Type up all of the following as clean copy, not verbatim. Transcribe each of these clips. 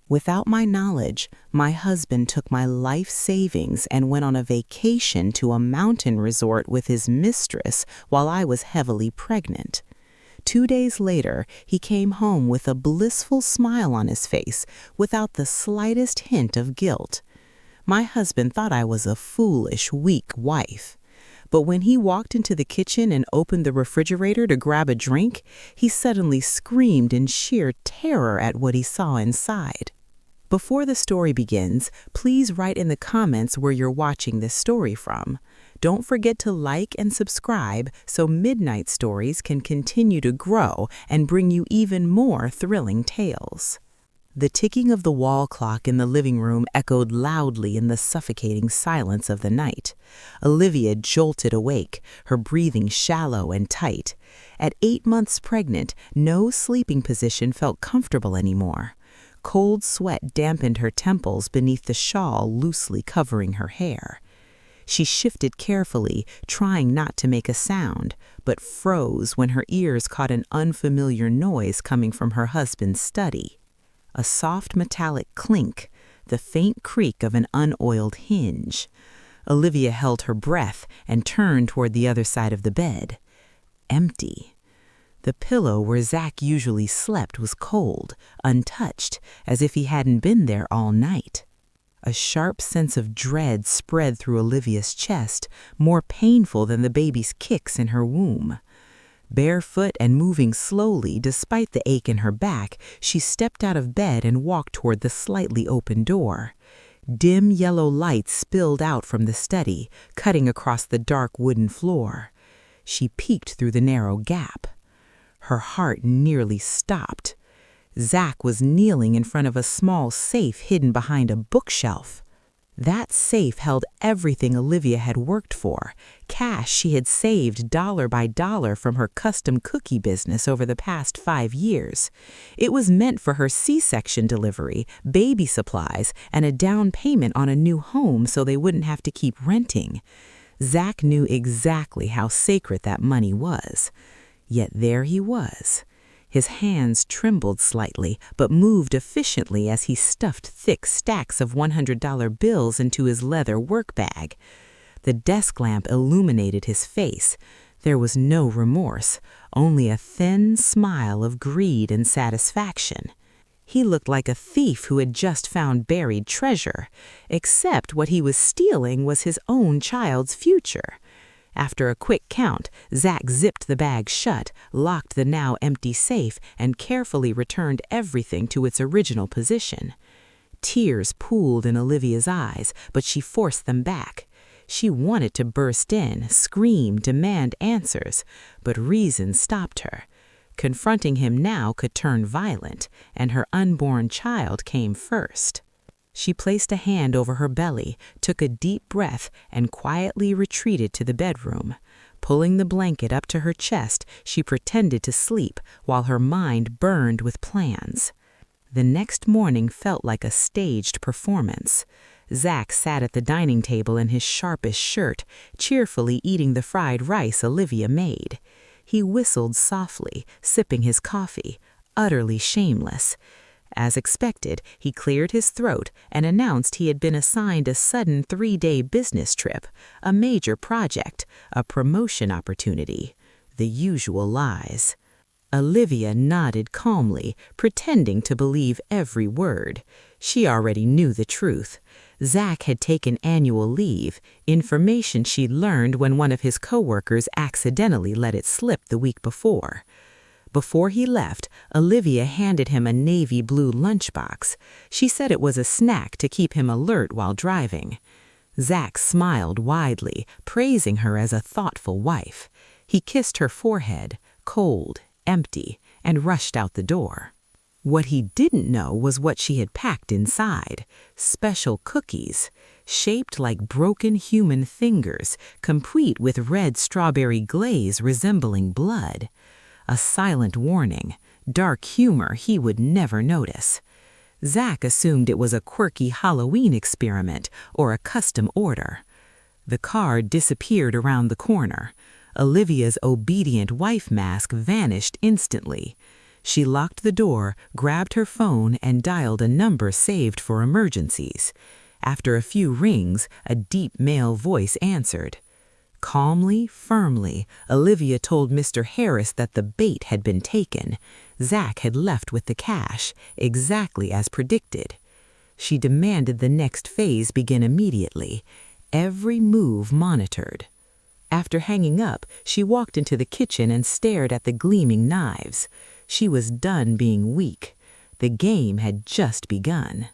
Without my knowledge, my husband took my life savings and went on a vacation to a mountain resort with his mistress while I was heavily pregnant. 2 days later, he came home with a blissful smile on his face, without the slightest hint of guilt. My husband thought I was a foolish, weak wife. But when he walked into the kitchen and opened the refrigerator to grab a drink, he suddenly screamed in sheer terror at what he saw inside. Before the story begins, please write in the comments where you're watching this story from. Don't forget to like and subscribe so Midnight Stories can continue to grow and bring you even more thrilling tales. The ticking of the wall clock in the living room echoed loudly in the suffocating silence of the night. Olivia jolted awake, her breathing shallow and tight. At 8 months pregnant, no sleeping position felt comfortable anymore. Cold sweat dampened her temples beneath the shawl loosely covering her hair. She shifted carefully, trying not to make a sound, but froze when her ears caught an unfamiliar noise coming from her husband's study. A soft metallic clink, the faint creak of an unoiled hinge. Olivia held her breath and turned toward the other side of the bed. Empty. The pillow where Zach usually slept was cold, untouched, as if he hadn't been there all night. A sharp sense of dread spread through Olivia's chest, more painful than the baby's kicks in her womb. Barefoot and moving slowly despite the ache in her back, she stepped out of bed and walked toward the slightly open door. Dim yellow light spilled out from the study, cutting across the dark wooden floor. She peeked through the narrow gap. Her heart nearly stopped. Zach was kneeling in front of a small safe hidden behind a bookshelf. That safe held everything Olivia had worked for, cash she had saved dollar by dollar from her custom cookie business over the past 5 years. It was meant for her C-section delivery, baby supplies, and a down payment on a new home so they wouldn't have to keep renting. Zach knew exactly how sacred that money was. Yet there he was. His hands trembled slightly, but moved efficiently as he stuffed thick stacks of $100 bills into his leather work bag. The desk lamp illuminated his face. There was no remorse, only a thin smile of greed and satisfaction. He looked like a thief who had just found buried treasure, except what he was stealing was his own child's future. After a quick count, Zach zipped the bag shut, locked the now empty safe, and carefully returned everything to its original position. Tears pooled in Olivia's eyes, but she forced them back. She wanted to burst in, scream, demand answers, but reason stopped her. Confronting him now could turn violent, and her unborn child came first. She placed a hand over her belly, took a deep breath, and quietly retreated to the bedroom. Pulling the blanket up to her chest, she pretended to sleep while her mind burned with plans. The next morning felt like a staged performance. Zach sat at the dining table in his sharpest shirt, cheerfully eating the fried rice Olivia made. He whistled softly, sipping his coffee, utterly shameless. As expected, he cleared his throat and announced he had been assigned a sudden 3-day business trip, a major project, a promotion opportunity. The usual lies. Olivia nodded calmly, pretending to believe every word. She already knew the truth. Zach had taken annual leave, information she'd learned when one of his coworkers accidentally let it slip the week before. Before he left, Olivia handed him a navy blue lunchbox. She said it was a snack to keep him alert while driving. Zach smiled widely, praising her as a thoughtful wife. He kissed her forehead, cold, empty, and rushed out the door. What he didn't know was what she had packed inside. Special cookies, shaped like broken human fingers, complete with red strawberry glaze resembling blood. A silent warning, dark humor he would never notice. Zach assumed it was a quirky Halloween experiment or a custom order. The car disappeared around the corner. Olivia's obedient wife mask vanished instantly. She locked the door, grabbed her phone, and dialed a number saved for emergencies. After a few rings, a deep male voice answered. Calmly, firmly, Olivia told Mr. Harris that the bait had been taken. Zach had left with the cash, exactly as predicted. She demanded the next phase begin immediately, every move monitored. After hanging up, she walked into the kitchen and stared at the gleaming knives. She was done being weak. The game had just begun.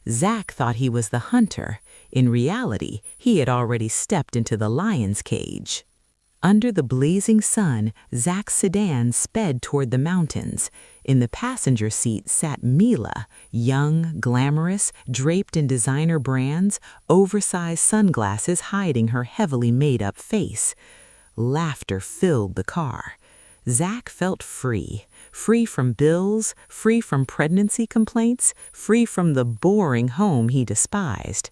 Zach thought he was the hunter. In reality, he had already stepped into the lion's cage. Under the blazing sun, Zach's sedan sped toward the mountains. In the passenger seat sat Mila, young, glamorous, draped in designer brands, oversized sunglasses hiding her heavily made-up face. Laughter filled the car. Zach felt free. Free from bills, free from pregnancy complaints, free from the boring home he despised.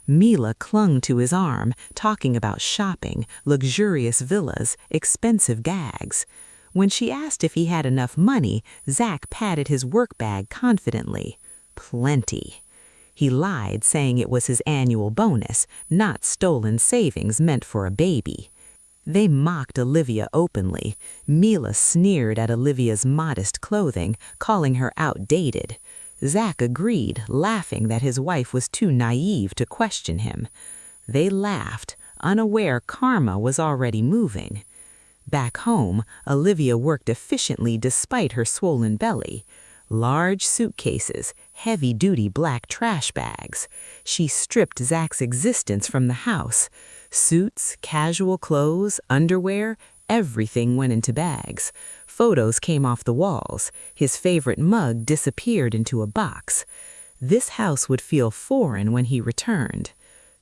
Mila clung to his arm, talking about shopping, luxurious villas, expensive gags. When she asked if he had enough money, Zach patted his work bag confidently. Plenty. He lied, saying it was his annual bonus, not stolen savings meant for a baby. They mocked Olivia openly. Mila sneered at Olivia's modest clothing, calling her outdated. Zach agreed, laughing that his wife was too naive to question him. They laughed, unaware karma was already moving. Back home, Olivia worked efficiently despite her swollen belly. Large suitcases, heavy-duty black trash bags. She stripped Zach's existence from the house. Suits, casual clothes, underwear, everything went into bags. Photos came off the walls. His favorite mug disappeared into a box. This house would feel foreign when he returned.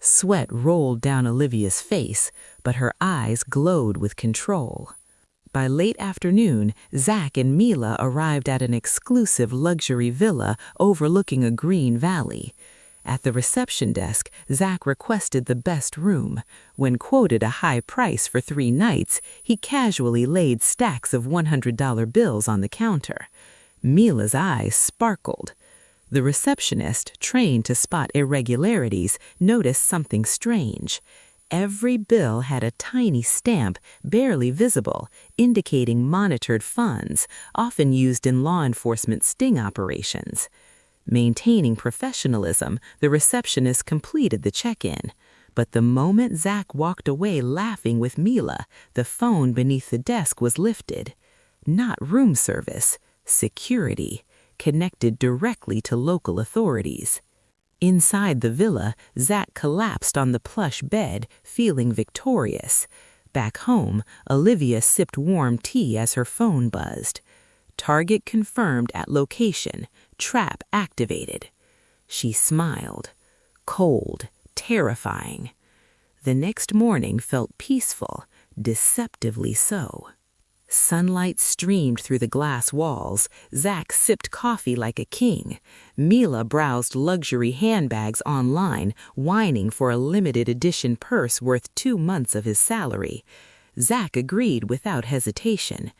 Sweat rolled down Olivia's face, but her eyes glowed with control. By late afternoon, Zach and Mila arrived at an exclusive luxury villa overlooking a green valley. At the reception desk, Zach requested the best room. When quoted a high price for 3 nights, he casually laid stacks of $100 bills on the counter. Mila's eyes sparkled. The receptionist, trained to spot irregularities, noticed something strange. Every bill had a tiny stamp, barely visible, indicating monitored funds, often used in law enforcement sting operations. Maintaining professionalism, the receptionist completed the check-in. But the moment Zach walked away laughing with Mila, the phone beneath the desk was lifted. Not room service, security, connected directly to local authorities. Inside the villa, Zach collapsed on the plush bed, feeling victorious. Back home, Olivia sipped warm tea as her phone buzzed. Target confirmed at location. Trap activated. She smiled. Cold, terrifying. The next morning felt peaceful, deceptively so. Sunlight streamed through the glass walls. Zach sipped coffee like a king. Mila browsed luxury handbags online, whining for a limited edition purse worth 2 months of his salary. Zach agreed without hesitation.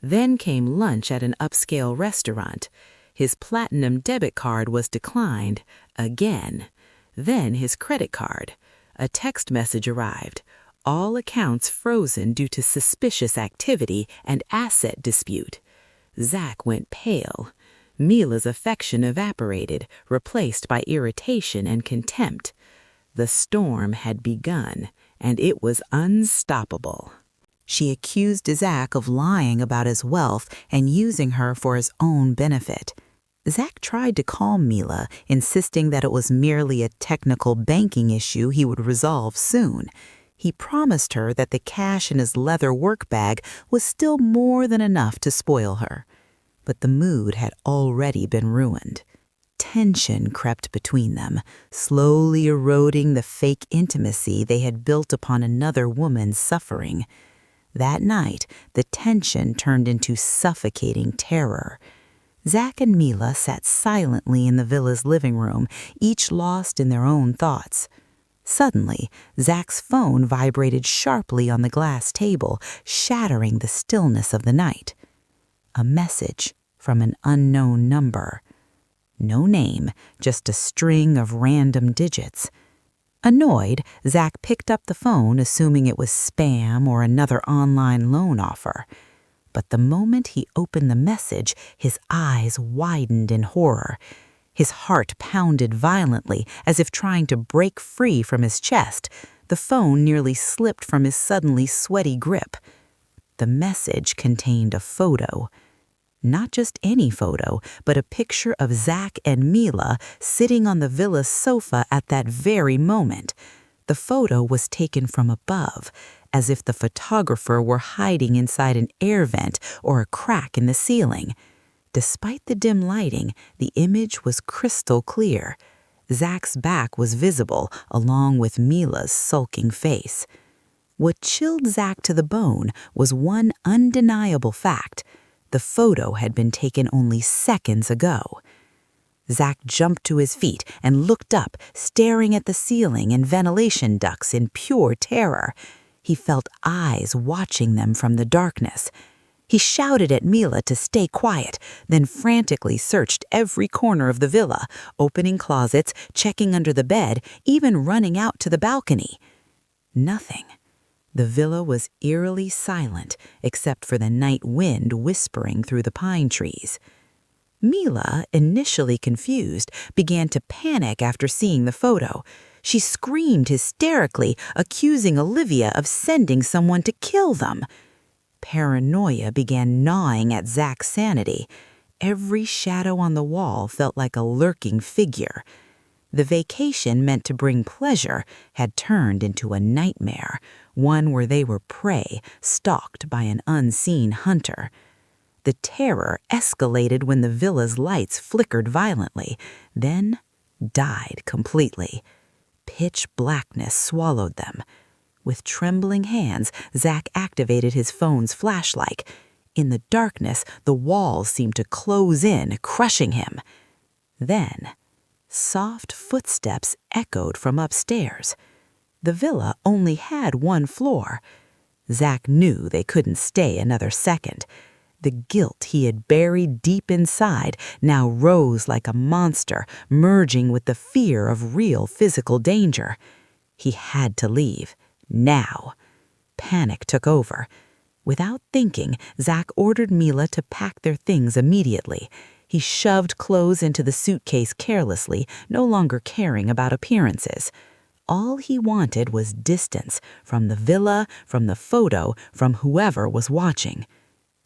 Then came lunch at an upscale restaurant. His platinum debit card was declined, again. Then his credit card. A text message arrived. All accounts frozen due to suspicious activity and asset dispute. Zach went pale. Mila's affection evaporated, replaced by irritation and contempt. The storm had begun, and it was unstoppable. She accused Zach of lying about his wealth and using her for his own benefit. Zach tried to calm Mila, insisting that it was merely a technical banking issue he would resolve soon. He promised her that the cash in his leather work bag was still more than enough to spoil her. But the mood had already been ruined. Tension crept between them, slowly eroding the fake intimacy they had built upon another woman's suffering. That night, the tension turned into suffocating terror. Zach and Mila sat silently in the villa's living room, each lost in their own thoughts. Suddenly, Zach's phone vibrated sharply on the glass table, shattering the stillness of the night. A message, from an unknown number. No name, just a string of random digits. Annoyed, Zach picked up the phone, assuming it was spam or another online loan offer. But the moment he opened the message, his eyes widened in horror. His heart pounded violently, as if trying to break free from his chest. The phone nearly slipped from his suddenly sweaty grip. The message contained a photo. Not just any photo, but a picture of Zach and Mila sitting on the villa's sofa at that very moment. The photo was taken from above, as if the photographer were hiding inside an air vent or a crack in the ceiling. Despite the dim lighting, the image was crystal clear. Zach's back was visible, along with Mila's sulking face. What chilled Zach to the bone was one undeniable fact. The photo had been taken only seconds ago. Zach jumped to his feet and looked up, staring at the ceiling and ventilation ducts in pure terror. He felt eyes watching them from the darkness. He shouted at Mila to stay quiet, then frantically searched every corner of the villa, opening closets, checking under the bed, even running out to the balcony. Nothing. The villa was eerily silent, except for the night wind whispering through the pine trees. Mila, initially confused, began to panic after seeing the photo. She screamed hysterically, accusing Olivia of sending someone to kill them. Paranoia began gnawing at Zach's sanity. Every shadow on the wall felt like a lurking figure. The vacation meant to bring pleasure had turned into a nightmare, one where they were prey, stalked by an unseen hunter. The terror escalated when the villa's lights flickered violently, then died completely. Pitch blackness swallowed them. With trembling hands, Zach activated his phone's flashlight. In the darkness, the walls seemed to close in, crushing him. Then, soft footsteps echoed from upstairs. The villa only had one floor. Zach knew they couldn't stay another second. The guilt he had buried deep inside now rose like a monster, merging with the fear of real physical danger. He had to leave. Now. Panic took over. Without thinking, Zach ordered Mila to pack their things immediately. He shoved clothes into the suitcase carelessly, no longer caring about appearances. All he wanted was distance, from the villa, from the photo, from whoever was watching.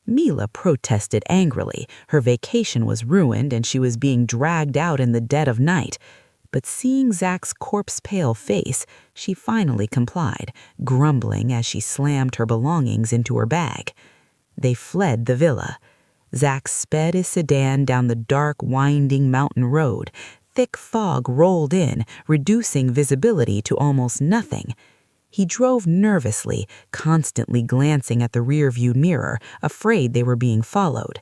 Mila protested angrily. Her vacation was ruined and she was being dragged out in the dead of night. But seeing Zach's corpse-pale face, she finally complied, grumbling as she slammed her belongings into her bag. They fled the villa. Zach sped his sedan down the dark, winding mountain road. Thick fog rolled in, reducing visibility to almost nothing. He drove nervously, constantly glancing at the rearview mirror, afraid they were being followed.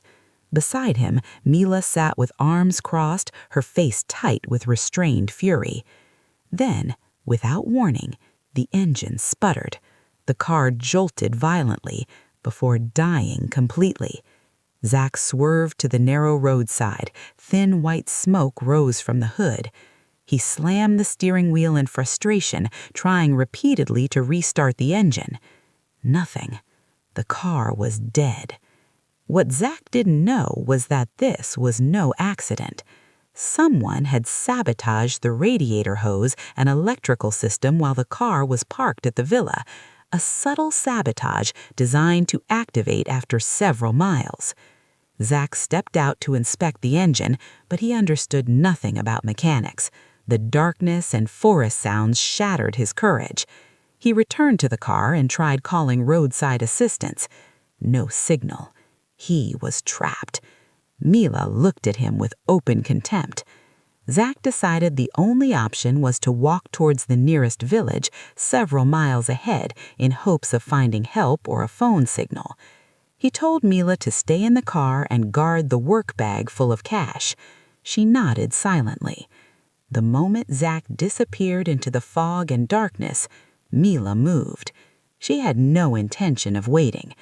Beside him, Mila sat with arms crossed, her face tight with restrained fury. Then, without warning, the engine sputtered. The car jolted violently, before dying completely. Zach swerved to the narrow roadside. Thin white smoke rose from the hood. He slammed the steering wheel in frustration, trying repeatedly to restart the engine. Nothing. The car was dead. What Zach didn't know was that this was no accident. Someone had sabotaged the radiator hose and electrical system while the car was parked at the villa, a subtle sabotage designed to activate after several miles. Zach stepped out to inspect the engine, but he understood nothing about mechanics. The darkness and forest sounds shattered his courage. He returned to the car and tried calling roadside assistance. No signal. He was trapped. Mila looked at him with open contempt. Zach decided the only option was to walk towards the nearest village, several miles ahead, in hopes of finding help or a phone signal. He told Mila to stay in the car and guard the work bag full of cash. She nodded silently. The moment Zach disappeared into the fog and darkness, Mila moved. She had no intention of waiting.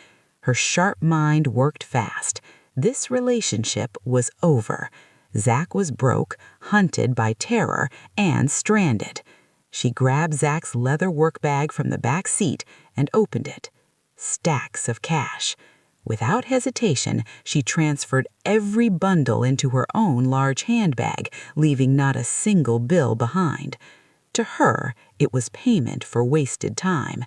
Her sharp mind worked fast. This relationship was over. Zach was broke, hunted by terror, and stranded. She grabbed Zach's leather work bag from the back seat and opened it. Stacks of cash. Without hesitation, she transferred every bundle into her own large handbag, leaving not a single bill behind. To her, it was payment for wasted time.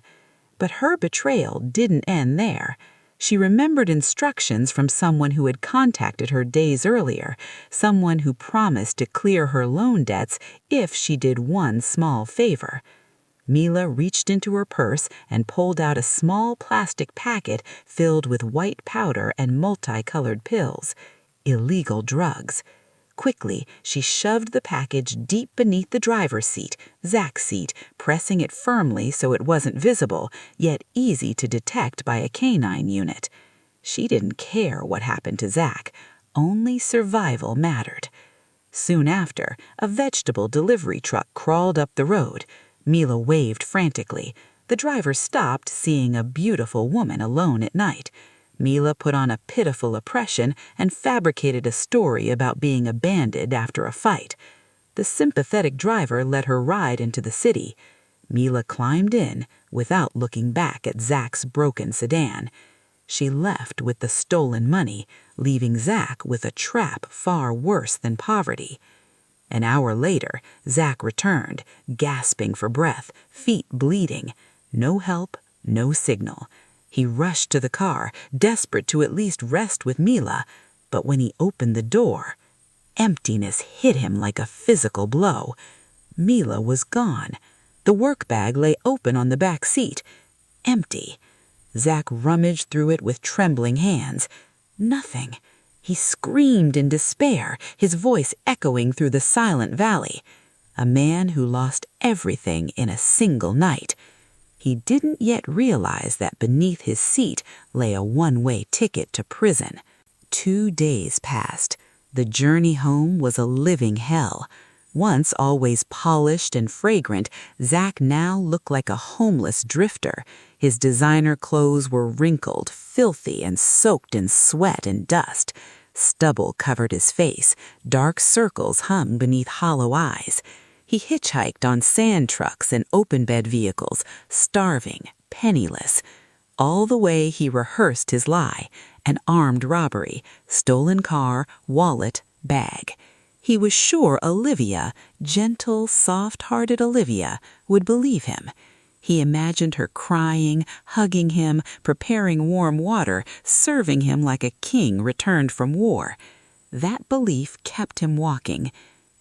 But her betrayal didn't end there. She remembered instructions from someone who had contacted her days earlier, someone who promised to clear her loan debts if she did one small favor. Mila reached into her purse and pulled out a small plastic packet filled with white powder and multicolored pills. Illegal drugs. Quickly, she shoved the package deep beneath the driver's seat, Zach's seat, pressing it firmly so it wasn't visible, yet easy to detect by a canine unit. She didn't care what happened to Zach. Only survival mattered. Soon after, a vegetable delivery truck crawled up the road. Mila waved frantically. The driver stopped, seeing a beautiful woman alone at night. Mila put on a pitiful expression and fabricated a story about being abandoned after a fight. The sympathetic driver let her ride into the city. Mila climbed in without looking back at Zach's broken sedan. She left with the stolen money, leaving Zach with a trap far worse than poverty. An hour later, Zach returned, gasping for breath, feet bleeding. No help, no signal. He rushed to the car, desperate to at least rest with Mila. But when he opened the door, emptiness hit him like a physical blow. Mila was gone. The work bag lay open on the back seat. Empty. Zach rummaged through it with trembling hands. Nothing. He screamed in despair, his voice echoing through the silent valley. A man who lost everything in a single night. He didn't yet realize that beneath his seat lay a one-way ticket to prison. 2 days passed. The journey home was a living hell. Once always polished and fragrant, Zach now looked like a homeless drifter. His designer clothes were wrinkled, filthy, and soaked in sweat and dust. Stubble covered his face. Dark circles hung beneath hollow eyes. He hitchhiked on sand trucks and open-bed vehicles, starving, penniless. All the way he rehearsed his lie, an armed robbery, stolen car, wallet, bag. He was sure Olivia, gentle, soft-hearted Olivia, would believe him. He imagined her crying, hugging him, preparing warm water, serving him like a king returned from war. That belief kept him walking.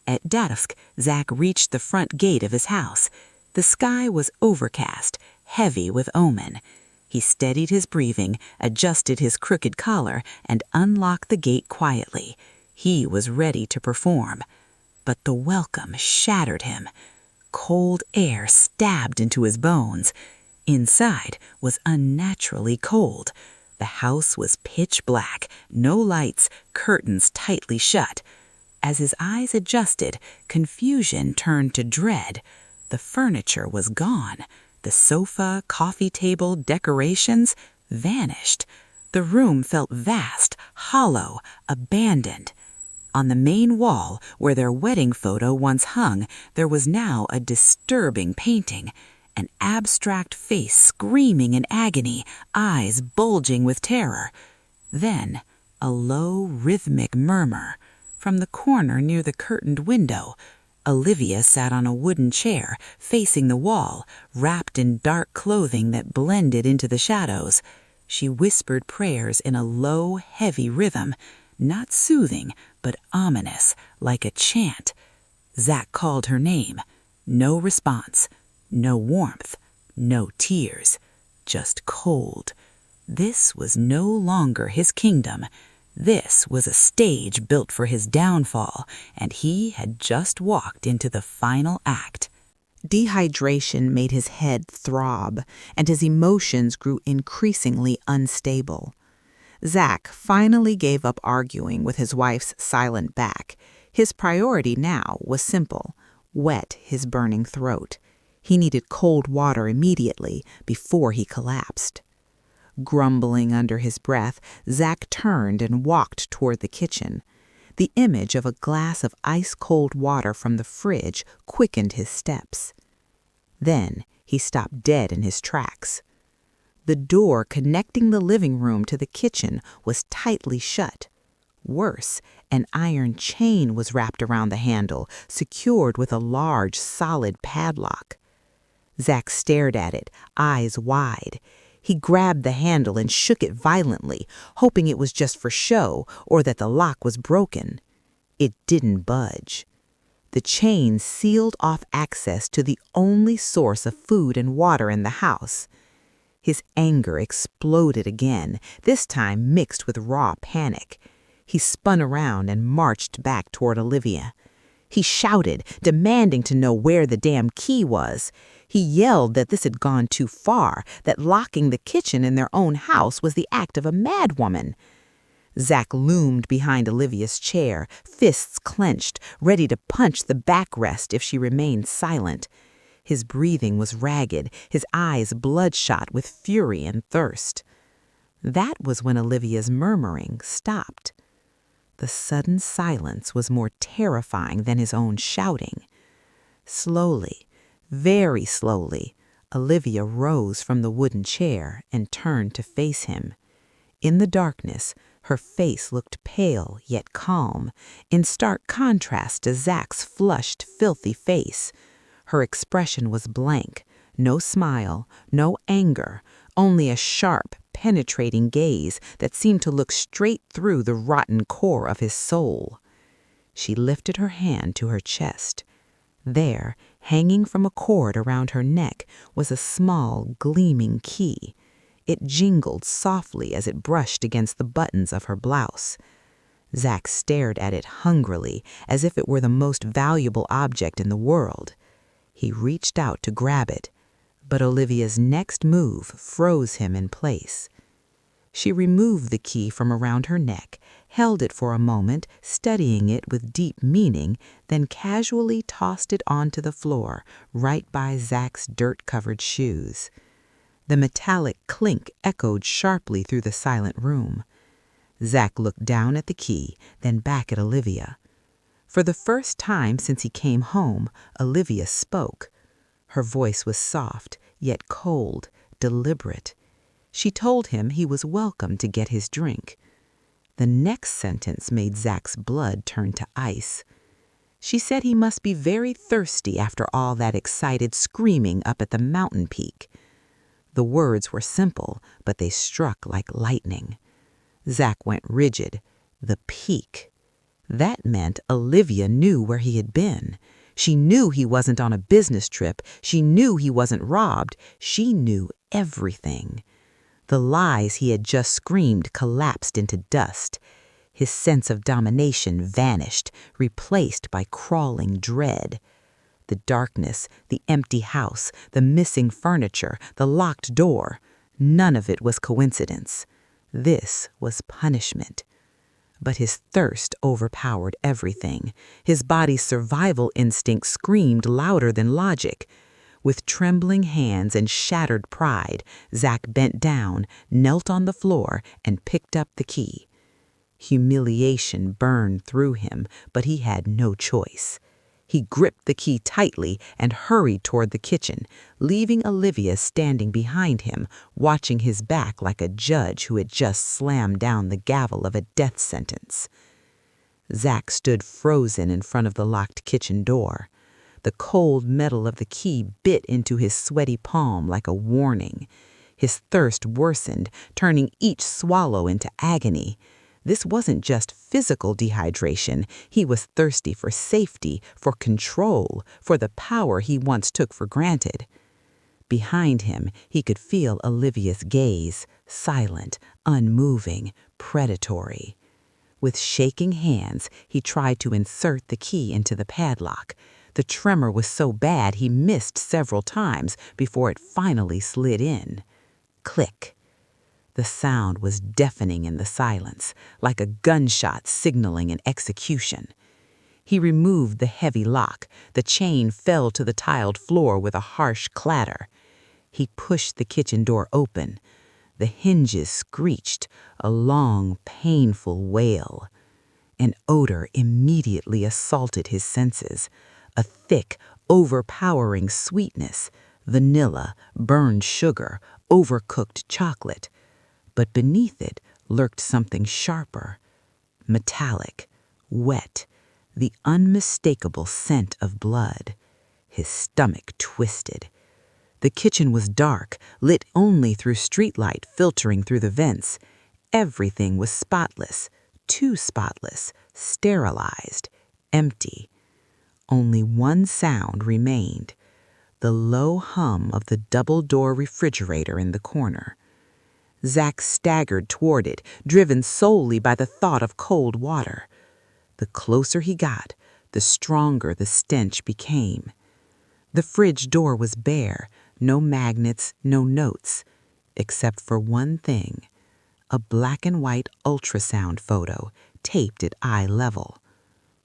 At dusk, Zach reached the front gate of his house. The sky was overcast, heavy with omen. He steadied his breathing, adjusted his crooked collar, and unlocked the gate quietly. He was ready to perform. But the welcome shattered him. Cold air stabbed into his bones. Inside was unnaturally cold. The house was pitch black, no lights, curtains tightly shut. As his eyes adjusted, confusion turned to dread. The furniture was gone. The sofa, coffee table, decorations vanished. The room felt vast, hollow, abandoned. On the main wall, where their wedding photo once hung, there was now a disturbing painting. An abstract face screaming in agony, eyes bulging with terror. Then, a low, rhythmic murmur. From the corner near the curtained window, Olivia sat on a wooden chair, facing the wall, wrapped in dark clothing that blended into the shadows. She whispered prayers in a low, heavy rhythm, not soothing, but ominous, like a chant. Zach called her name. No response, no warmth, no tears, just cold. This was no longer his kingdom. This was a stage built for his downfall, and he had just walked into the final act. Dehydration made his head throb, and his emotions grew increasingly unstable. Zach finally gave up arguing with his wife's silent back. His priority now was simple: wet his burning throat. He needed cold water immediately before he collapsed. Grumbling under his breath, Zack turned and walked toward the kitchen. The image of a glass of ice-cold water from the fridge quickened his steps. Then he stopped dead in his tracks. The door connecting the living room to the kitchen was tightly shut. Worse, an iron chain was wrapped around the handle, secured with a large, solid padlock. Zack stared at it, eyes wide. He grabbed the handle and shook it violently, hoping it was just for show or that the lock was broken. It didn't budge. The chain sealed off access to the only source of food and water in the house. His anger exploded again, this time mixed with raw panic. He spun around and marched back toward Olivia. He shouted, demanding to know where the damn key was. He yelled that this had gone too far, that locking the kitchen in their own house was the act of a madwoman. Zack loomed behind Olivia's chair, fists clenched, ready to punch the backrest if she remained silent. His breathing was ragged, his eyes bloodshot with fury and thirst. That was when Olivia's murmuring stopped. The sudden silence was more terrifying than his own shouting. Slowly, very slowly, Olivia rose from the wooden chair and turned to face him. In the darkness, her face looked pale yet calm, in stark contrast to Zack's flushed, filthy face. Her expression was blank, no smile, no anger, only a sharp, penetrating gaze that seemed to look straight through the rotten core of his soul. She lifted her hand to her chest. There, hanging from a cord around her neck, was a small, gleaming key. It jingled softly as it brushed against the buttons of her blouse. Zack stared at it hungrily, as if it were the most valuable object in the world. He reached out to grab it, but Olivia's next move froze him in place. She removed the key from around her neck, held it for a moment, studying it with deep meaning, then casually tossed it onto the floor, right by Zack's dirt-covered shoes. The metallic clink echoed sharply through the silent room. Zack looked down at the key, then back at Olivia. For the first time since he came home, Olivia spoke. Her voice was soft, yet cold, deliberate. She told him he was welcome to get his drink. The next sentence made Zack's blood turn to ice. She said he must be very thirsty after all that excited screaming up at the mountain peak. The words were simple, but they struck like lightning. Zack went rigid. The peak. That meant Olivia knew where he had been. She knew he wasn't on a business trip. She knew he wasn't robbed. She knew everything. The lies he had just screamed collapsed into dust. His sense of domination vanished, replaced by crawling dread. The darkness, the empty house, the missing furniture, the locked door, none of it was coincidence. This was punishment. But his thirst overpowered everything. His body's survival instinct screamed louder than logic. With trembling hands and shattered pride, Zack bent down, knelt on the floor, and picked up the key. Humiliation burned through him, but he had no choice. He gripped the key tightly and hurried toward the kitchen, leaving Olivia standing behind him, watching his back like a judge who had just slammed down the gavel of a death sentence. Zack stood frozen in front of the locked kitchen door. The cold metal of the key bit into his sweaty palm like a warning. His thirst worsened, turning each swallow into agony. This wasn't just physical dehydration. He was thirsty for safety, for control, for the power he once took for granted. Behind him, he could feel Olivia's gaze, silent, unmoving, predatory. With shaking hands, he tried to insert the key into the padlock. The tremor was so bad he missed several times before it finally slid in. Click. The sound was deafening in the silence, like a gunshot signaling an execution. He removed the heavy lock. The chain fell to the tiled floor with a harsh clatter. He pushed the kitchen door open. The hinges screeched, a long, painful wail. An odor immediately assaulted his senses, a thick, overpowering sweetness, vanilla, burned sugar, overcooked chocolate. But beneath it lurked something sharper, metallic, wet, the unmistakable scent of blood. His stomach twisted. The kitchen was dark, lit only through streetlight filtering through the vents. Everything was spotless, too spotless, sterilized, empty. Only one sound remained, the low hum of the double-door refrigerator in the corner. Zach staggered toward it, driven solely by the thought of cold water. The closer he got, the stronger the stench became. The fridge door was bare, no magnets, no notes, except for one thing, a black and white ultrasound photo taped at eye level.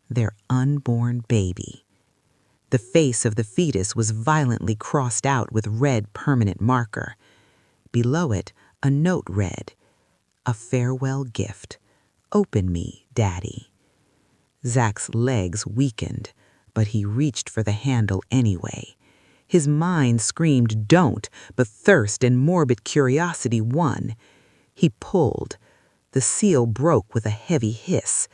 Their unborn baby. The face of the fetus was violently crossed out with red permanent marker. Below it, a note read, "A farewell gift. Open me, Daddy." Zach's legs weakened, but he reached for the handle anyway. His mind screamed don't, but thirst and morbid curiosity won. He pulled. The seal broke with a heavy hiss.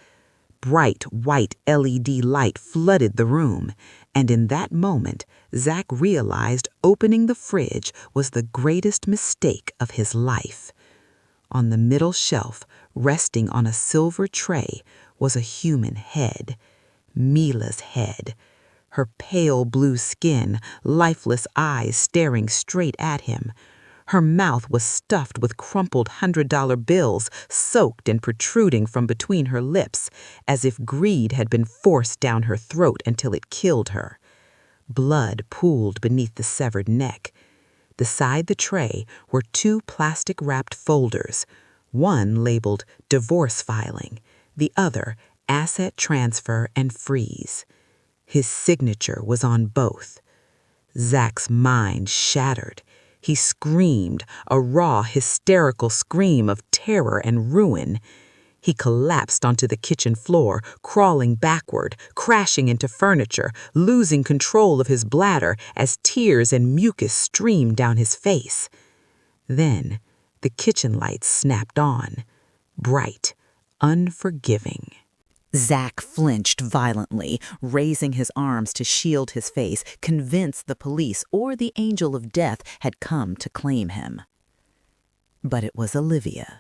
Bright white LED light flooded the room, and in that moment, Zach realized opening the fridge was the greatest mistake of his life. On the middle shelf, resting on a silver tray, was a human head. Mila's head. Her pale blue skin, lifeless eyes staring straight at him. Her mouth was stuffed with crumpled $100 bills, soaked and protruding from between her lips, as if greed had been forced down her throat until it killed her. Blood pooled beneath the severed neck. Beside the tray were two plastic-wrapped folders, one labeled divorce filing, the other asset transfer and freeze. His signature was on both. Zach's mind shattered. He screamed, a raw, hysterical scream of terror and ruin. He collapsed onto the kitchen floor, crawling backward, crashing into furniture, losing control of his bladder as tears and mucus streamed down his face. Then the kitchen lights snapped on, bright, unforgiving. Zach flinched violently, raising his arms to shield his face, convinced the police or the angel of death had come to claim him. But it was Olivia.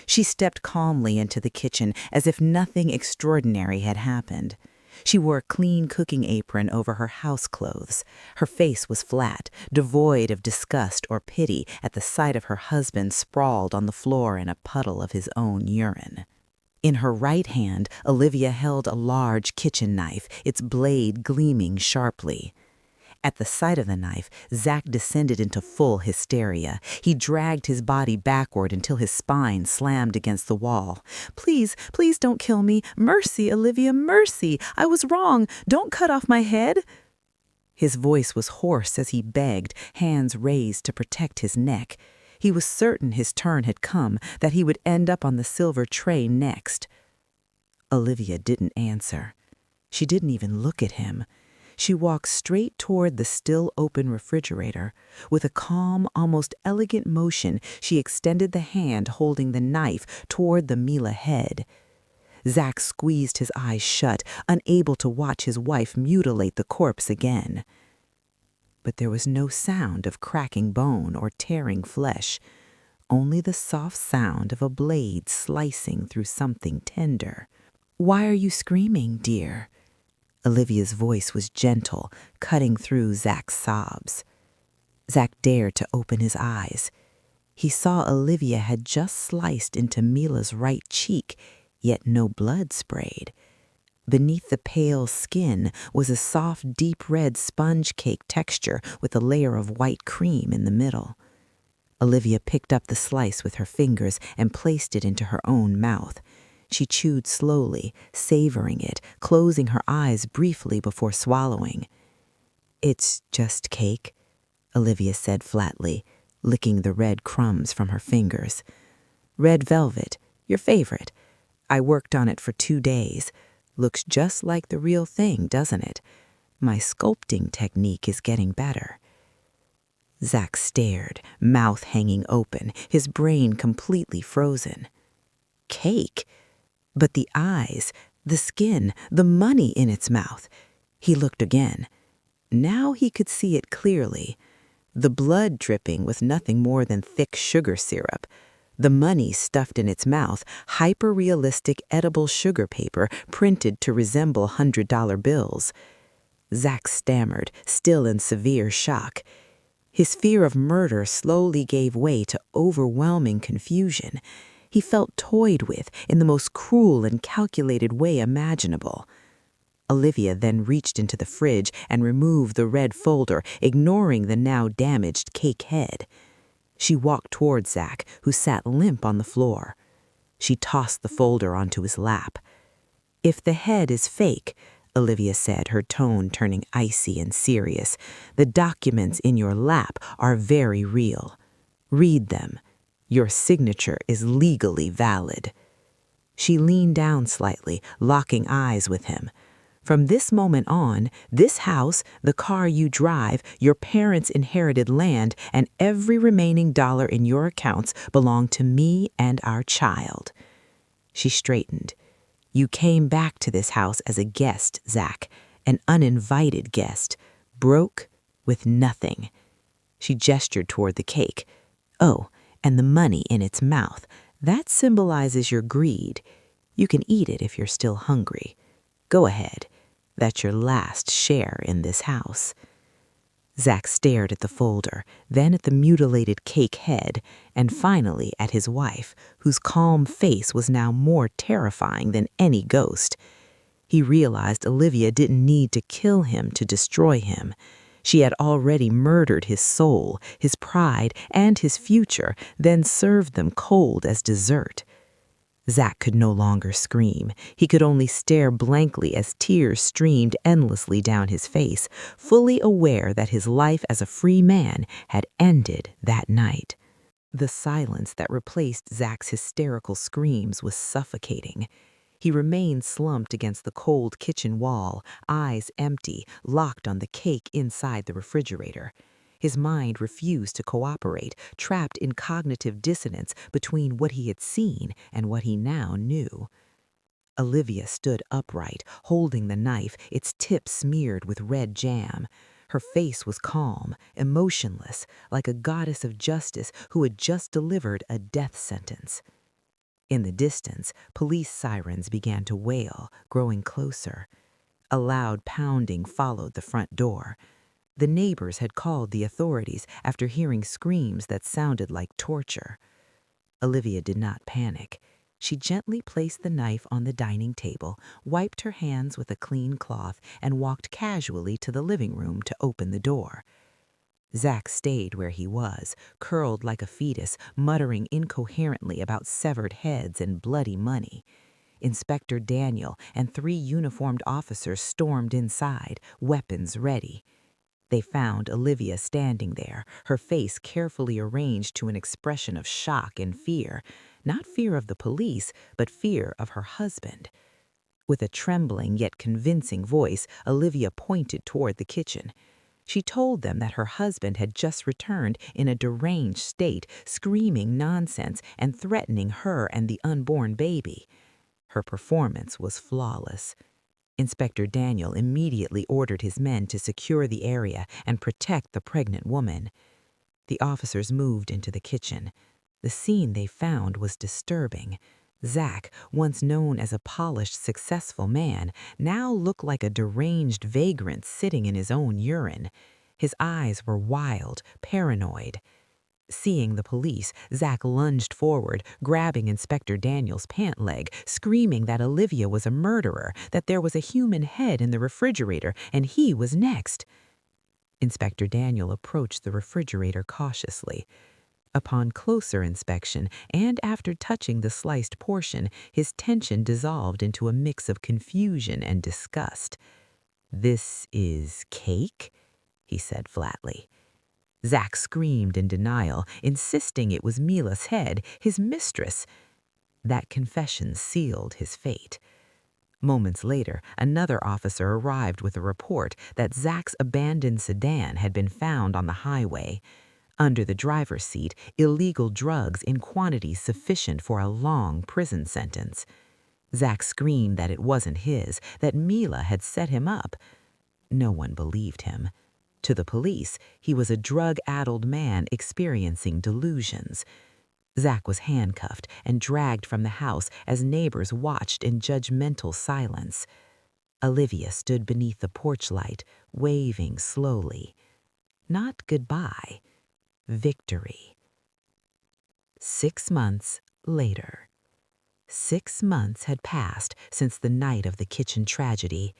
She stepped calmly into the kitchen as if nothing extraordinary had happened. She wore a clean cooking apron over her house clothes. Her face was flat, devoid of disgust or pity at the sight of her husband sprawled on the floor in a puddle of his own urine. In her right hand, Olivia held a large kitchen knife, its blade gleaming sharply. At the sight of the knife, Zach descended into full hysteria. He dragged his body backward until his spine slammed against the wall. "Please, please don't kill me. Mercy, Olivia, mercy. I was wrong. Don't cut off my head." His voice was hoarse as he begged, hands raised to protect his neck. He was certain his turn had come, that he would end up on the silver tray next. Olivia didn't answer. She didn't even look at him. She walked straight toward the still open refrigerator. With a calm, almost elegant motion, she extended the hand holding the knife toward the Mila head. Zach squeezed his eyes shut, unable to watch his wife mutilate the corpse again. But there was no sound of cracking bone or tearing flesh, only the soft sound of a blade slicing through something tender. "Why are you screaming, dear?" Olivia's voice was gentle, cutting through Zach's sobs. Zach dared to open his eyes. He saw Olivia had just sliced into Mila's right cheek, yet no blood sprayed. Beneath the pale skin was a soft, deep red sponge cake texture with a layer of white cream in the middle. Olivia picked up the slice with her fingers and placed it into her own mouth. She chewed slowly, savoring it, closing her eyes briefly before swallowing. "It's just cake," Olivia said flatly, licking the red crumbs from her fingers. "Red velvet, your favorite. I worked on it for 2 days. Looks just like the real thing, doesn't it? My sculpting technique is getting better." Zach stared, mouth hanging open, his brain completely frozen. Cake? But the eyes, the skin, the money in its mouth. He looked again. Now he could see it clearly. The blood dripping was nothing more than thick sugar syrup. The money stuffed in its mouth, hyper-realistic edible sugar paper printed to resemble $100 bills. Zach stammered, still in severe shock. His fear of murder slowly gave way to overwhelming confusion. He felt toyed with in the most cruel and calculated way imaginable. Olivia then reached into the fridge and removed the red folder, ignoring the now damaged cake head. She walked toward Zach, who sat limp on the floor. She tossed the folder onto his lap. "If the head is fake," Olivia said, her tone turning icy and serious, "the documents in your lap are very real. Read them. Your signature is legally valid." She leaned down slightly, locking eyes with him. "From this moment on, this house, the car you drive, your parents' inherited land, and every remaining dollar in your accounts belong to me and our child." She straightened. "You came back to this house as a guest, Zach, an uninvited guest, broke with nothing." She gestured toward the cake. "Oh, and the money in its mouth. That symbolizes your greed. You can eat it if you're still hungry. Go ahead. That's your last share in this house." Zach stared at the folder, then at the mutilated cake head, and finally at his wife, whose calm face was now more terrifying than any ghost. He realized Olivia didn't need to kill him to destroy him. She had already murdered his soul, his pride, and his future, then served them cold as dessert. Zach could no longer scream. He could only stare blankly as tears streamed endlessly down his face, fully aware that his life as a free man had ended that night. The silence that replaced Zach's hysterical screams was suffocating. He remained slumped against the cold kitchen wall, eyes empty, locked on the cake inside the refrigerator. His mind refused to cooperate, trapped in cognitive dissonance between what he had seen and what he now knew. Olivia stood upright, holding the knife, its tip smeared with red jam. Her face was calm, emotionless, like a goddess of justice who had just delivered a death sentence. In the distance, police sirens began to wail, growing closer. A loud pounding followed the front door. The neighbors had called the authorities after hearing screams that sounded like torture. Olivia did not panic. She gently placed the knife on the dining table, wiped her hands with a clean cloth, and walked casually to the living room to open the door. Zach stayed where he was, curled like a fetus, muttering incoherently about severed heads and bloody money. Inspector Daniel and 3 uniformed officers stormed inside, weapons ready. They found Olivia standing there, her face carefully arranged to an expression of shock and fear, not fear of the police, but fear of her husband. With a trembling yet convincing voice, Olivia pointed toward the kitchen. She told them that her husband had just returned in a deranged state, screaming nonsense and threatening her and the unborn baby. Her performance was flawless. Inspector Daniel immediately ordered his men to secure the area and protect the pregnant woman. The officers moved into the kitchen. The scene they found was disturbing. Zach, once known as a polished, successful man, now looked like a deranged vagrant sitting in his own urine. His eyes were wild, paranoid. Seeing the police, Zach lunged forward, grabbing Inspector Daniel's pant leg, screaming that Olivia was a murderer, that there was a human head in the refrigerator, and he was next. Inspector Daniel approached the refrigerator cautiously. Upon closer inspection, and after touching the sliced portion, his tension dissolved into a mix of confusion and disgust. "This is cake?" he said flatly. Zach screamed in denial, insisting it was Mila's head, his mistress. That confession sealed his fate. Moments later, another officer arrived with a report that Zach's abandoned sedan had been found on the highway. Under the driver's seat, illegal drugs in quantities sufficient for a long prison sentence. Zach screamed that it wasn't his, that Mila had set him up. No one believed him. To the police, he was a drug-addled man experiencing delusions. Zach was handcuffed and dragged from the house as neighbors watched in judgmental silence. Olivia stood beneath the porch light, waving slowly. Not goodbye, victory. 6 months later. 6 months had passed since the night of the kitchen tragedy.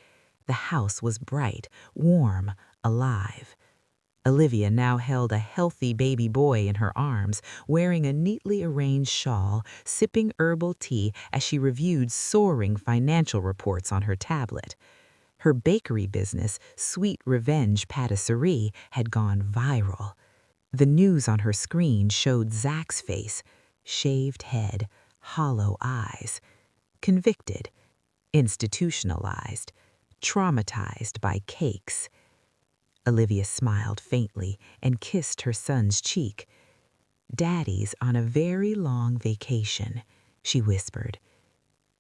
The house was bright, warm, alive. Olivia now held a healthy baby boy in her arms, wearing a neatly arranged shawl, sipping herbal tea as she reviewed soaring financial reports on her tablet. Her bakery business, Sweet Revenge Patisserie, had gone viral. The news on her screen showed Zach's face, shaved head, hollow eyes. Convicted, institutionalized, traumatized by cakes. Olivia smiled faintly and kissed her son's cheek. "Daddy's on a very long vacation," she whispered.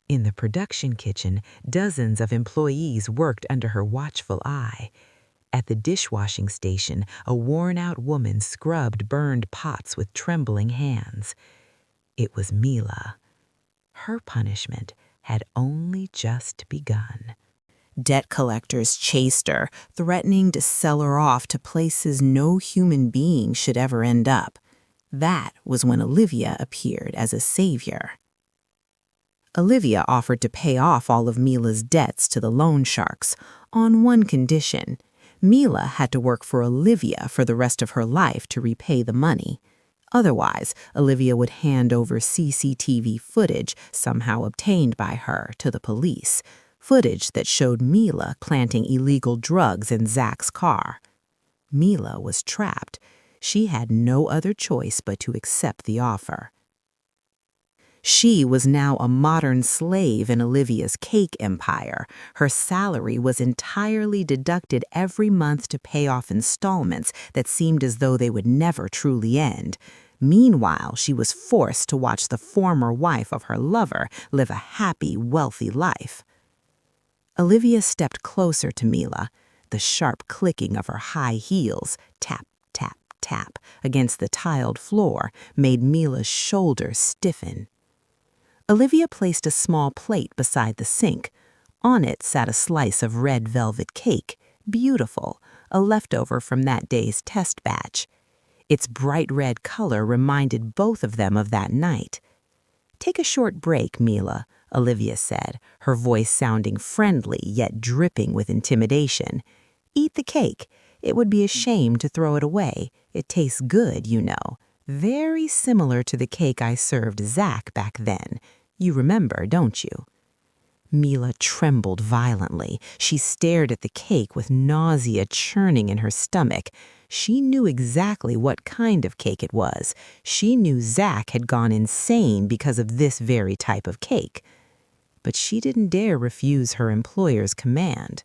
In the production kitchen, dozens of employees worked under her watchful eye. At the dishwashing station, a worn-out woman scrubbed burned pots with trembling hands. It was Mila. Her punishment had only just begun. Debt collectors chased her, threatening to sell her off to places no human being should ever end up. That was when Olivia appeared as a savior. Olivia offered to pay off all of Mila's debts to the loan sharks, on one condition. Mila had to work for Olivia for the rest of her life to repay the money. Otherwise, Olivia would hand over CCTV footage somehow obtained by her to the police. Footage that showed Mila planting illegal drugs in Zach's car. Mila was trapped. She had no other choice but to accept the offer. She was now a modern slave in Olivia's cake empire. Her salary was entirely deducted every month to pay off installments that seemed as though they would never truly end. Meanwhile, she was forced to watch the former wife of her lover live a happy, wealthy life. Olivia stepped closer to Mila. The sharp clicking of her high heels, tap, tap, tap, against the tiled floor made Mila's shoulders stiffen. Olivia placed a small plate beside the sink. On it sat a slice of red velvet cake, beautiful, a leftover from that day's test batch. Its bright red color reminded both of them of that night. "Take a short break, Mila," Olivia said, her voice sounding friendly yet dripping with intimidation. "Eat the cake. It would be a shame to throw it away. It tastes good, you know. Very similar to the cake I served Zach back then. You remember, don't you?" Mila trembled violently. She stared at the cake with nausea churning in her stomach. She knew exactly what kind of cake it was. She knew Zach had gone insane because of this very type of cake. But she didn't dare refuse her employer's command.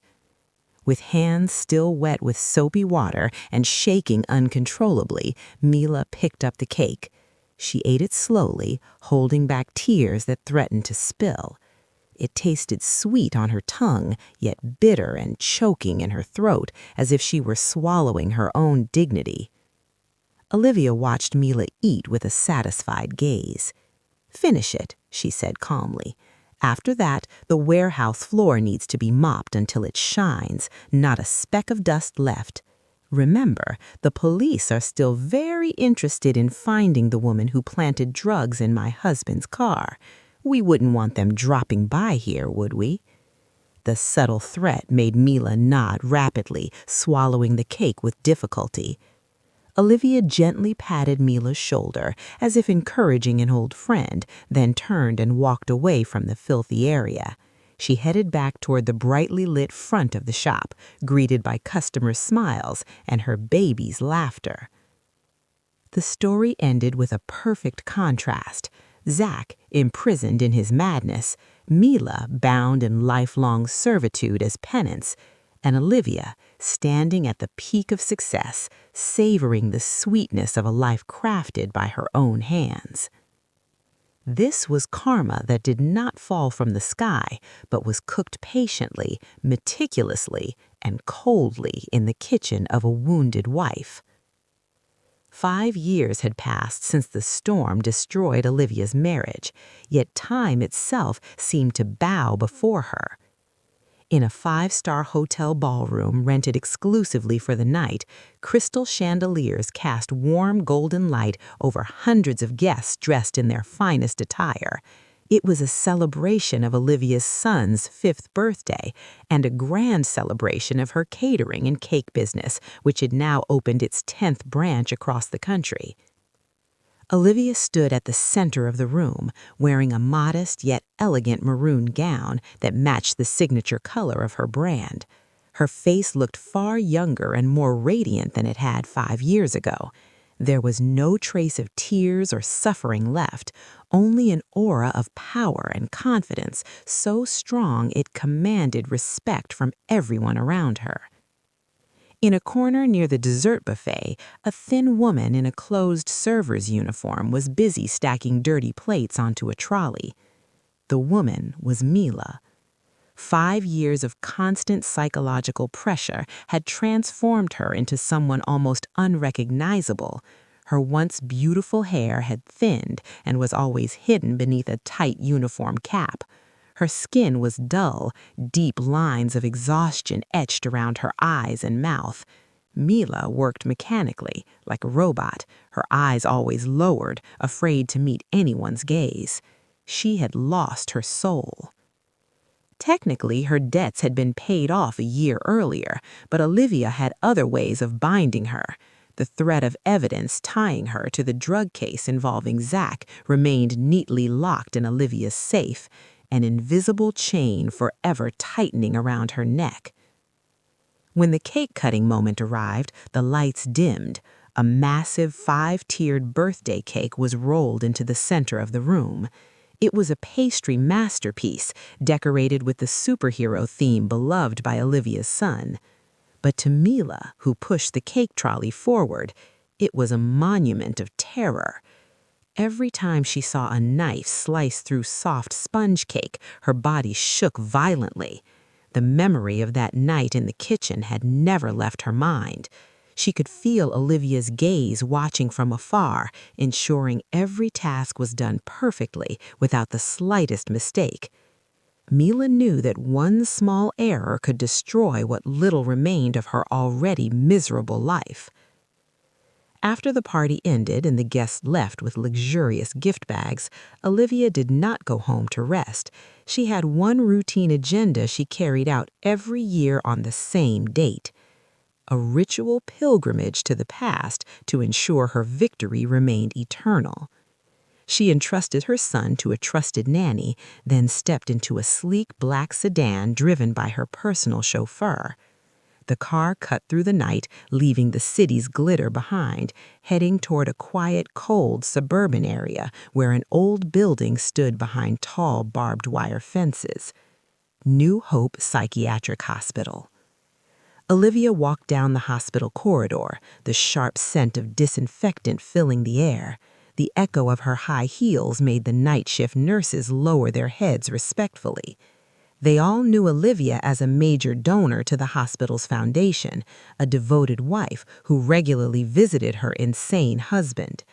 With hands still wet with soapy water and shaking uncontrollably, Mila picked up the cake. She ate it slowly, holding back tears that threatened to spill. It tasted sweet on her tongue, yet bitter and choking in her throat, as if she were swallowing her own dignity. Olivia watched Mila eat with a satisfied gaze. "Finish it," she said calmly. "After that, the warehouse floor needs to be mopped until it shines, not a speck of dust left. Remember, the police are still very interested in finding the woman who planted drugs in my husband's car. We wouldn't want them dropping by here, would we?" The subtle threat made Mila nod rapidly, swallowing the cake with difficulty. Olivia gently patted Mila's shoulder, as if encouraging an old friend, then turned and walked away from the filthy area. She headed back toward the brightly lit front of the shop, greeted by customers' smiles and her baby's laughter. The story ended with a perfect contrast. Zach, imprisoned in his madness, Mila bound in lifelong servitude as penance, and Olivia standing at the peak of success, savoring the sweetness of a life crafted by her own hands. This was karma that did not fall from the sky, but was cooked patiently, meticulously, and coldly in the kitchen of a wounded wife. 5 years had passed since the storm destroyed Olivia's marriage, yet time itself seemed to bow before her. In a 5-star hotel ballroom rented exclusively for the night, crystal chandeliers cast warm golden light over hundreds of guests dressed in their finest attire. It was a celebration of Olivia's son's 5th birthday and a grand celebration of her catering and cake business, which had now opened its 10th branch across the country. Olivia stood at the center of the room, wearing a modest yet elegant maroon gown that matched the signature color of her brand. Her face looked far younger and more radiant than it had 5 years ago. There was no trace of tears or suffering left, only an aura of power and confidence so strong it commanded respect from everyone around her. In a corner near the dessert buffet, a thin woman in a closed server's uniform was busy stacking dirty plates onto a trolley. The woman was Mila. 5 years of constant psychological pressure had transformed her into someone almost unrecognizable. Her once beautiful hair had thinned and was always hidden beneath a tight uniform cap. Her skin was dull, deep lines of exhaustion etched around her eyes and mouth. Mila worked mechanically, like a robot, her eyes always lowered, afraid to meet anyone's gaze. She had lost her soul. Technically, her debts had been paid off a year earlier, but Olivia had other ways of binding her. The thread of evidence tying her to the drug case involving Zach remained neatly locked in Olivia's safe, an invisible chain forever tightening around her neck. When the cake-cutting moment arrived, the lights dimmed. A massive 5-tiered birthday cake was rolled into the center of the room. It was a pastry masterpiece, decorated with the superhero theme beloved by Olivia's son. But to Mila, who pushed the cake trolley forward, it was a monument of terror. Every time she saw a knife slice through soft sponge cake, her body shook violently. The memory of that night in the kitchen had never left her mind. She could feel Olivia's gaze watching from afar, ensuring every task was done perfectly without the slightest mistake. Mila knew that one small error could destroy what little remained of her already miserable life. After the party ended and the guests left with luxurious gift bags, Olivia did not go home to rest. She had one routine agenda she carried out every year on the same date: a ritual pilgrimage to the past to ensure her victory remained eternal. She entrusted her son to a trusted nanny, then stepped into a sleek black sedan driven by her personal chauffeur. The car cut through the night, leaving the city's glitter behind, heading toward a quiet, cold suburban area where an old building stood behind tall barbed wire fences. New Hope Psychiatric Hospital. Olivia walked down the hospital corridor, the sharp scent of disinfectant filling the air. The echo of her high heels made the night shift nurses lower their heads respectfully. They all knew Olivia as a major donor to the hospital's foundation, a devoted wife who regularly visited her insane husband.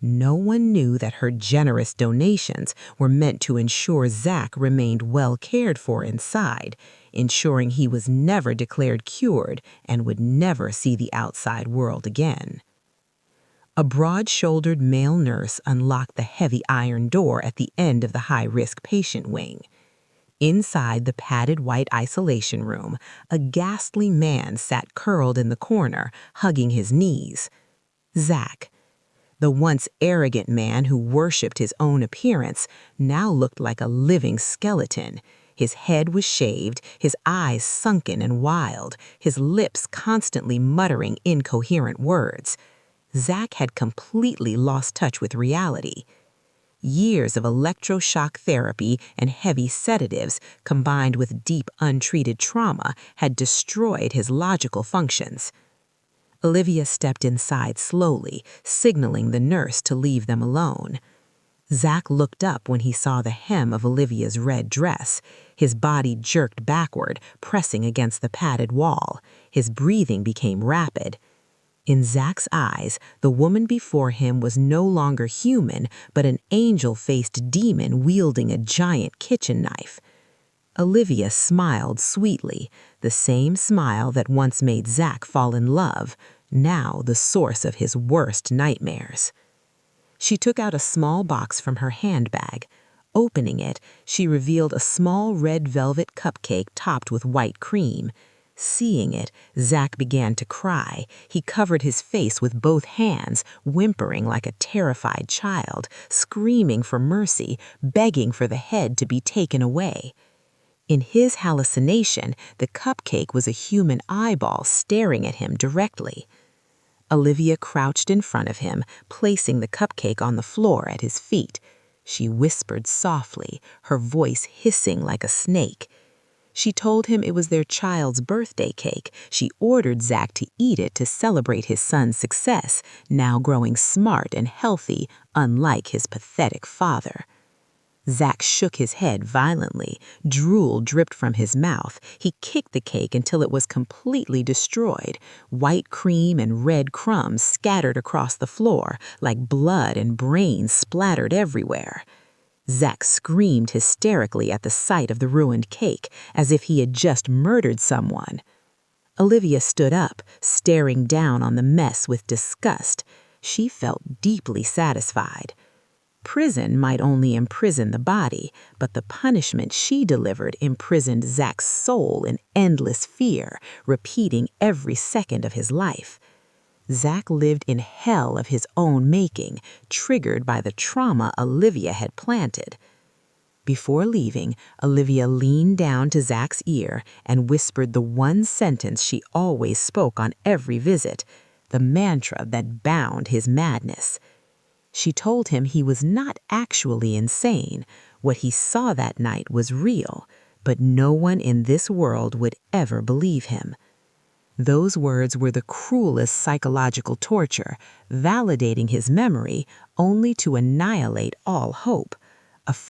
No one knew that her generous donations were meant to ensure Zach remained well cared for inside, ensuring he was never declared cured and would never see the outside world again. A broad-shouldered male nurse unlocked the heavy iron door at the end of the high-risk patient wing. Inside the padded white isolation room, a ghastly man sat curled in the corner, hugging his knees. Zach. The once arrogant man who worshipped his own appearance now looked like a living skeleton. His head was shaved, his eyes sunken and wild, his lips constantly muttering incoherent words. Zach had completely lost touch with reality. Years of electroshock therapy and heavy sedatives combined with deep untreated trauma had destroyed his logical functions. Olivia stepped inside slowly, signaling the nurse to leave them alone. Zach looked up when he saw the hem of Olivia's red dress. His body jerked backward, pressing against the padded wall. His breathing became rapid. In Zach's eyes, the woman before him was no longer human, but an angel-faced demon wielding a giant kitchen knife. Olivia smiled sweetly, the same smile that once made Zach fall in love, now the source of his worst nightmares. She took out a small box from her handbag. Opening it, she revealed a small red velvet cupcake topped with white cream. Seeing it, Zach began to cry. He covered his face with both hands, whimpering like a terrified child, screaming for mercy, begging for the head to be taken away. In his hallucination, the cupcake was a human eyeball staring at him directly. Olivia crouched in front of him, placing the cupcake on the floor at his feet. She whispered softly, her voice hissing like a snake. She told him it was their child's birthday cake. She ordered Zach to eat it to celebrate his son's success, now growing smart and healthy, unlike his pathetic father. Zach shook his head violently. Drool dripped from his mouth. He kicked the cake until it was completely destroyed. White cream and red crumbs scattered across the floor, like blood and brains splattered everywhere. Zach screamed hysterically at the sight of the ruined cake, as if he had just murdered someone. Olivia stood up, staring down on the mess with disgust. She felt deeply satisfied. Prison might only imprison the body, but the punishment she delivered imprisoned Zach's soul in endless fear, repeating every second of his life. Zach lived in hell of his own making, triggered by the trauma Olivia had planted. Before leaving, Olivia leaned down to Zach's ear and whispered the one sentence she always spoke on every visit, the mantra that bound his madness. She told him he was not actually insane. What he saw that night was real, but no one in this world would ever believe him. Those words were the cruelest psychological torture, validating his memory only to annihilate all hope.